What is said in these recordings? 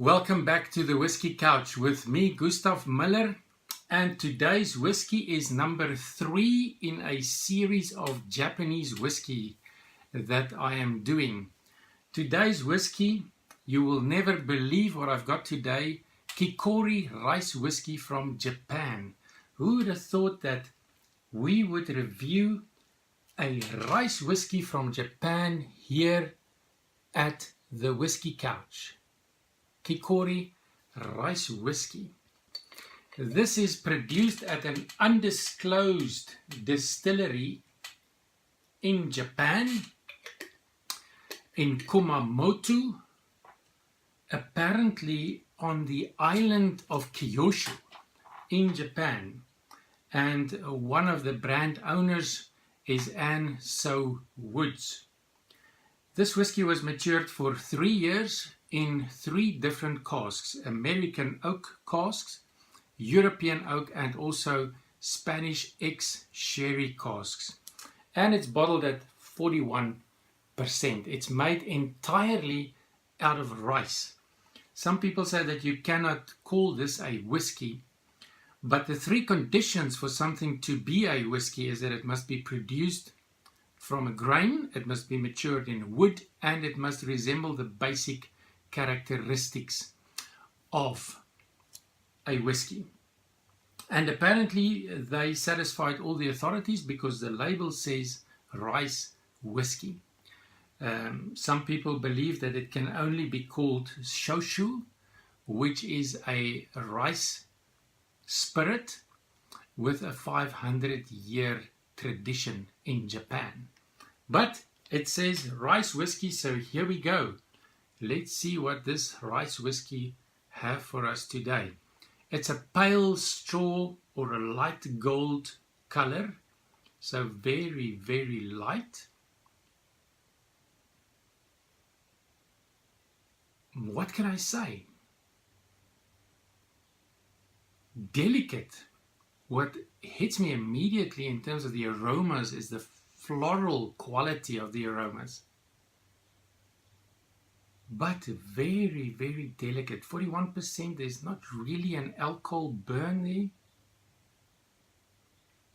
Welcome back to the Whiskey Couch with me, Gustav Miller, and today's whiskey is number 3 in a series of Japanese whiskey that I am doing. Today's whiskey, you will never believe what I've got today, Kikori rice whiskey from Japan. Who would have thought that we would review a rice whiskey from Japan here at the Whiskey Couch? Kikori rice whiskey. This is produced at an undisclosed distillery in Japan, in Kumamoto, apparently on the island of Kyushu in Japan. And one of the brand owners is Ann Soh Woods. This whiskey was matured for 3 years in 3 different casks: American oak casks, European oak, and also Spanish ex-sherry casks. And it's bottled at 41%. It's made entirely out of rice. Some people say that you cannot call this a whiskey, but the 3 conditions for something to be a whiskey is that it must be produced from a grain, it must be matured in wood, and it must resemble the basic characteristics of a whiskey. And apparently they satisfied all the authorities because the label says rice whiskey. Some people believe that it can only be called shochu, which is a rice spirit with a 500-year tradition in Japan. But it says rice whiskey, so here we go. Let's see what this rice whiskey have for us today. It's a pale straw or a light gold color, so very, very light. What can I say? Delicate. What hits me immediately in terms of the aromas is the floral quality of the aromas. But very, very delicate. 41%, there's not really an alcohol burn there.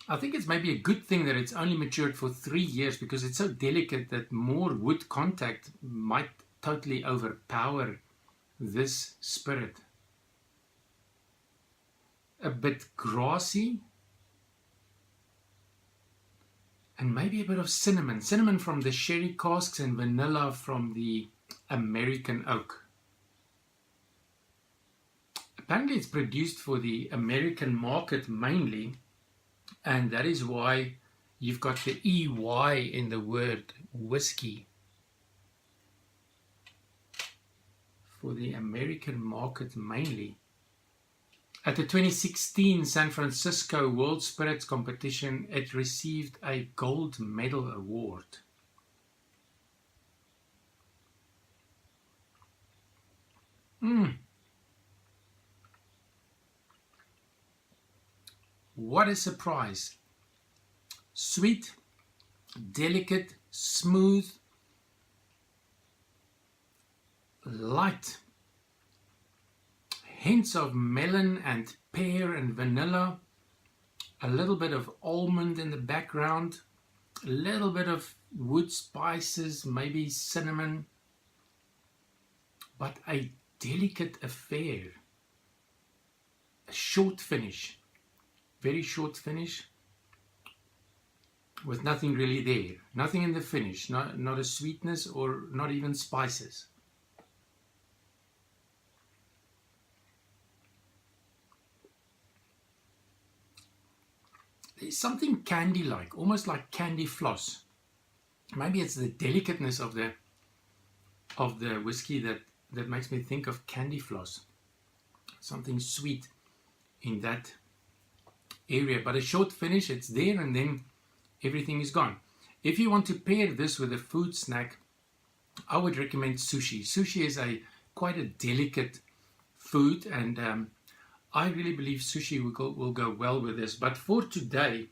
I think it's maybe a good thing that it's only matured for 3 years, because it's so delicate that more wood contact might totally overpower this spirit. A bit grassy, and maybe a bit of cinnamon. Cinnamon from the sherry casks and vanilla from the American oak. Apparently it's produced for the American market mainly, and that is why you've got the EY in the word whiskey. For the American market mainly. At the 2016 San Francisco World Spirits Competition, it received a gold medal award. What a surprise. Sweet, delicate, smooth, light. Hints of melon and pear and vanilla. A little bit of almond in the background. A little bit of wood spices, maybe cinnamon. But a delicate affair. A short finish. Very short finish. With nothing really there. Nothing in the finish. Not a sweetness or not even spices. There's something candy-like, almost like candy floss. Maybe it's the delicateness of the whiskey that makes me think of candy floss. Something sweet in that area, but a short finish, it's there and then everything is gone. If you want to pair this with a food snack, I would recommend sushi. Sushi is quite a delicate food, and I really believe sushi will go well with this. But for today,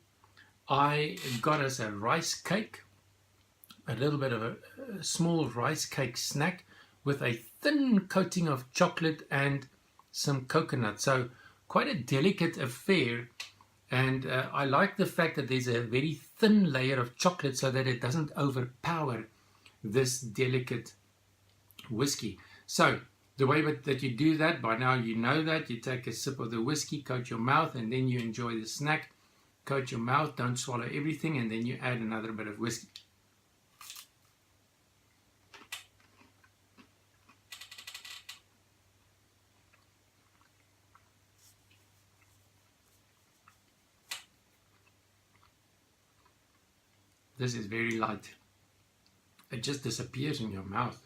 I got us a rice cake, a little bit of a small rice cake snack with a thin coating of chocolate and some coconut. So quite a delicate affair, and I like the fact that there's a very thin layer of chocolate so that it doesn't overpower this delicate whiskey. So the way that you do that, by now you know that, you take a sip of the whiskey, coat your mouth, and then you enjoy the snack. Coat your mouth, don't swallow everything, and then you add another bit of whiskey. This is very light. It just disappears in your mouth.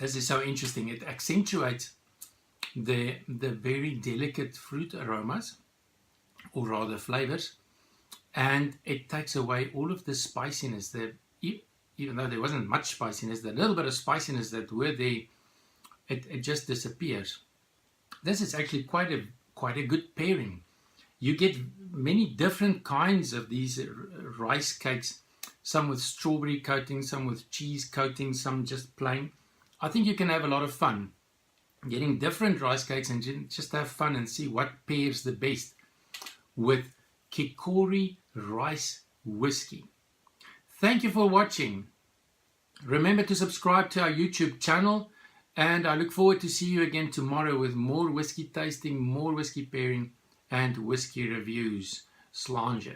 This is so interesting. It accentuates the very delicate fruit aromas, or rather flavors, and it takes away all of the spiciness. Even though there wasn't much spiciness, the little bit of spiciness that were there, it just disappears. This is actually quite a good pairing. You get many different kinds of these rice cakes, some with strawberry coating, some with cheese coating, some just plain. I think you can have a lot of fun getting different rice cakes and just have fun and see what pairs the best with Kikori rice whiskey. Thank you for watching. Remember to subscribe to our YouTube channel, and I look forward to see you again tomorrow with more whiskey tasting, more whiskey pairing, and whiskey reviews. Sláinte.